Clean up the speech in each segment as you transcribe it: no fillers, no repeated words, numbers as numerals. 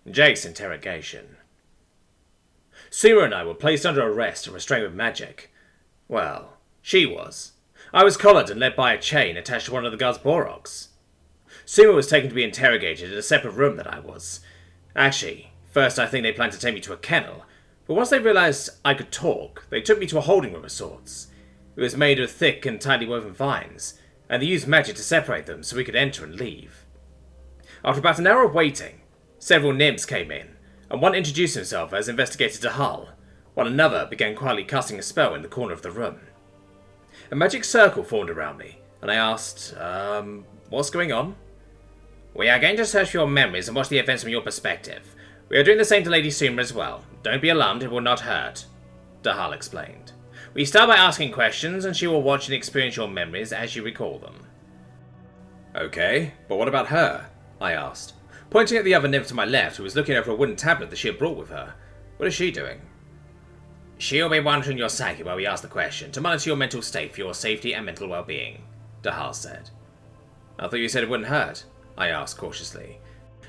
Jake's interrogation. Suma and I were placed under arrest and restrained with magic. Well, she was. I was collared and led by a chain attached to one of the guards' boroks. Suma was taken to be interrogated in a separate room than I was. Actually, first I think they planned to take me to a kennel, but once they realised I could talk, they took me to a holding room of sorts. It was made of thick and tightly woven vines, and they used magic to separate them so we could enter and leave. After about an hour of waiting, several nymphs came in, and one introduced himself as Investigator Dahal, while another began quietly casting a spell in the corner of the room. A magic circle formed around me, and I asked, what's going on? We are going to search for your memories and watch the events from your perspective. We are doing the same to Lady Suma as well. Don't be alarmed, it will not hurt, Dahal explained. We start by asking questions, and she will watch and experience your memories as you recall them. Okay, but what about her? I asked, pointing at the other nymph to my left who was looking over a wooden tablet that she had brought with her. What is she doing? She'll be monitoring your psyche while we ask the question, to monitor your mental state for your safety and mental well-being, Dahal said. I thought you said it wouldn't hurt, I asked cautiously.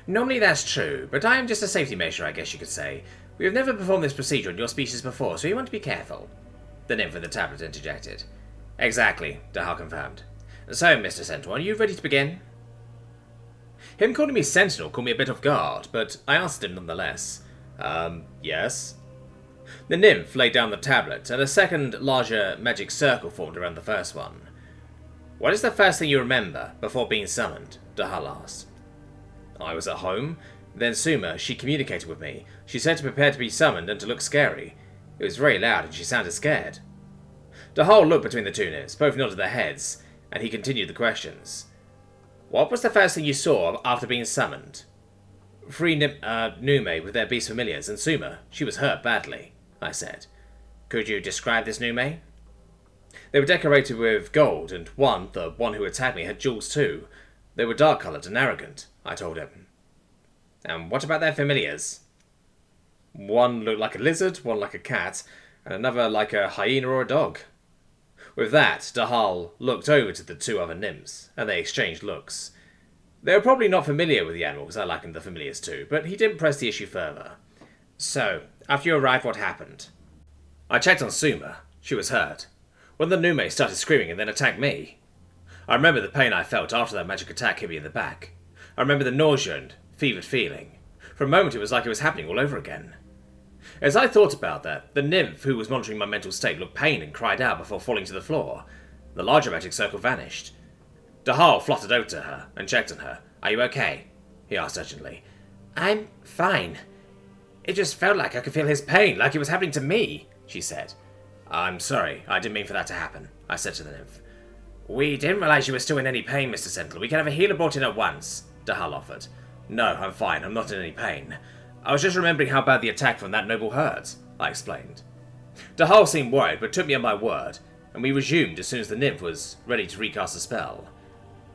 Normally that's true, but I am just a safety measure, I guess you could say. We have never performed this procedure on your species before, so you want to be careful, the nymph with the tablet interjected. Exactly, Dahal confirmed. So, Mr. Sentinel, are you ready to begin? Him calling me Sentinel caught me a bit off guard, but I answered him nonetheless. Yes? The nymph laid down the tablet, and a second, larger magic circle formed around the first one. What is the first thing you remember before being summoned? Dahal asked. I was at home. Then Suma, she communicated with me. She said to prepare to be summoned and to look scary. It was very loud and she sounded scared. Dahal looked between the two nymphs, both nodded their heads, and he continued the questions. What was the first thing you saw after being summoned? Three Nume with their beast familiars, and Suma, she was hurt badly, I said. Could you describe this Nume? They were decorated with gold, and one, the one who attacked me, had jewels too. They were dark-coloured and arrogant, I told him. And what about their familiars? One looked like a lizard, one like a cat, and another like a hyena or a dog. With that, Dahal looked over to the two other nymphs, and they exchanged looks. They were probably not familiar with the animals I likened the familiars to, but he didn't press the issue further. So, after you arrived, what happened? I checked on Suma. She was hurt. One of the Nume started screaming and then attacked me. I remember the pain I felt after that magic attack hit me in the back. I remember the nausea and fevered feeling. For a moment it was like it was happening all over again. As I thought about that, the nymph who was monitoring my mental state looked pain and cried out before falling to the floor. The larger magic circle vanished. Dahal fluttered over to her and checked on her. Are you okay? He asked urgently. I'm fine. It just felt like I could feel his pain, like it was happening to me, she said. I'm sorry, I didn't mean for that to happen, I said to the nymph. We didn't realize you were still in any pain, Mr. Sentinel. We can have a healer brought in at once, Dahal offered. No, I'm fine. I'm not in any pain. I was just remembering how bad the attack from that noble hurt, I explained. Dahal seemed worried, but took me at my word, and we resumed as soon as the nymph was ready to recast the spell.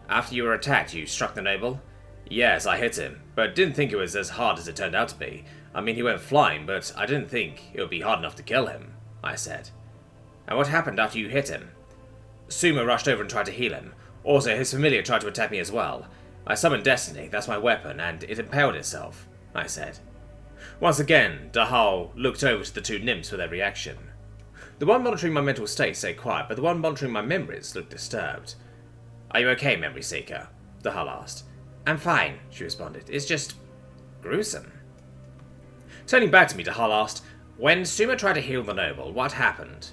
After you were attacked, you struck the noble? Yes, I hit him, but didn't think it was as hard as it turned out to be. I mean, he went flying, but I didn't think it would be hard enough to kill him, I said. And what happened after you hit him? Suma rushed over and tried to heal him. Also, his familiar tried to attack me as well. I summoned Destiny, that's my weapon, and it impaled itself, I said. Once again, Dahal looked over to the two nymphs for their reaction. The one monitoring my mental state stayed quiet, but the one monitoring my memories looked disturbed. Are you okay, Memory Seeker? Dahal asked. I'm fine, she responded. It's just gruesome. Turning back to me, Dahal asked, when Suma tried to heal the noble, what happened?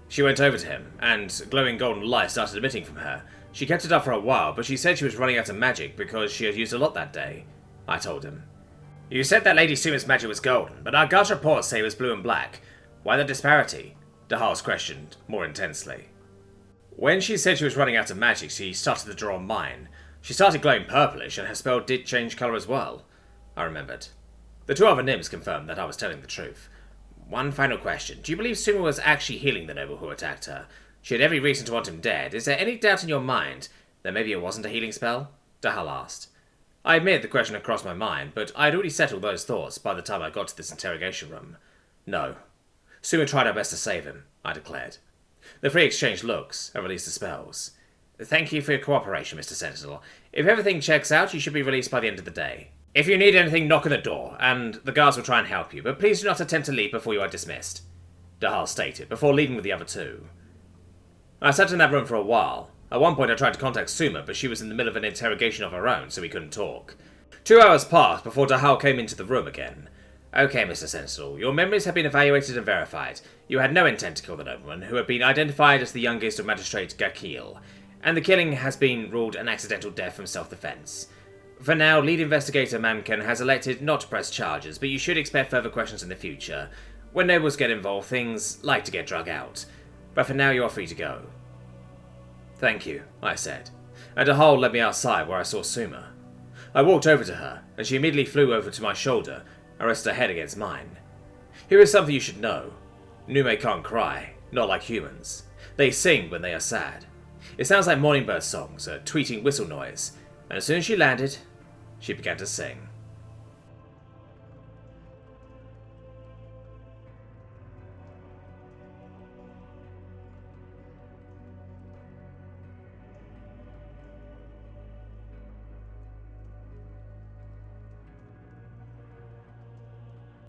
She went over to him, and glowing golden light started emitting from her. She kept it up for a while, but she said she was running out of magic because she had used a lot that day, I told him. You said that Lady Suma's magic was golden, but our guard's reports say it was blue and black. Why the disparity? Dahal questioned, more intensely. When she said she was running out of magic, she started to draw on mine. She started glowing purplish, and her spell did change colour as well, I remembered. The two other nymphs confirmed that I was telling the truth. One final question. Do you believe Suma was actually healing the noble who attacked her? She had every reason to want him dead. Is there any doubt in your mind that maybe it wasn't a healing spell? Dahal asked. I admit the question had crossed my mind, but I had already settled those thoughts by the time I got to this interrogation room. No. Suma tried her best to save him, I declared. The three exchanged looks and released the spells. Thank you for your cooperation, Mr. Sentinel. If everything checks out, you should be released by the end of the day, If you need anything, knock on the door, and the guards will try and help you, but please do not attempt to leave before you are dismissed, Dahal stated, before leaving with the other two. I sat in that room for a while. At one point I tried to contact Suma, but she was in the middle of an interrogation of her own, so we couldn't talk. 2 hours passed before Dahal came into the room again. Okay, Mr. Sentinel, your memories have been evaluated and verified. You had no intent to kill the nobleman, who had been identified as the youngest of Magistrate Gakil, and the killing has been ruled an accidental death from self-defense. For now, lead investigator Mamken has elected not to press charges, but you should expect further questions in the future. When nobles get involved, things like to get drug out. But for now, you are free to go. Thank you, I said, and Dahal led me outside where I saw Suma. I walked over to her, and she immediately flew over to my shoulder and rested her head against mine. Here is something you should know. Nume can't cry, not like humans. They sing when they are sad. It sounds like morningbird songs, a tweeting whistle noise, and as soon as she landed, she began to sing.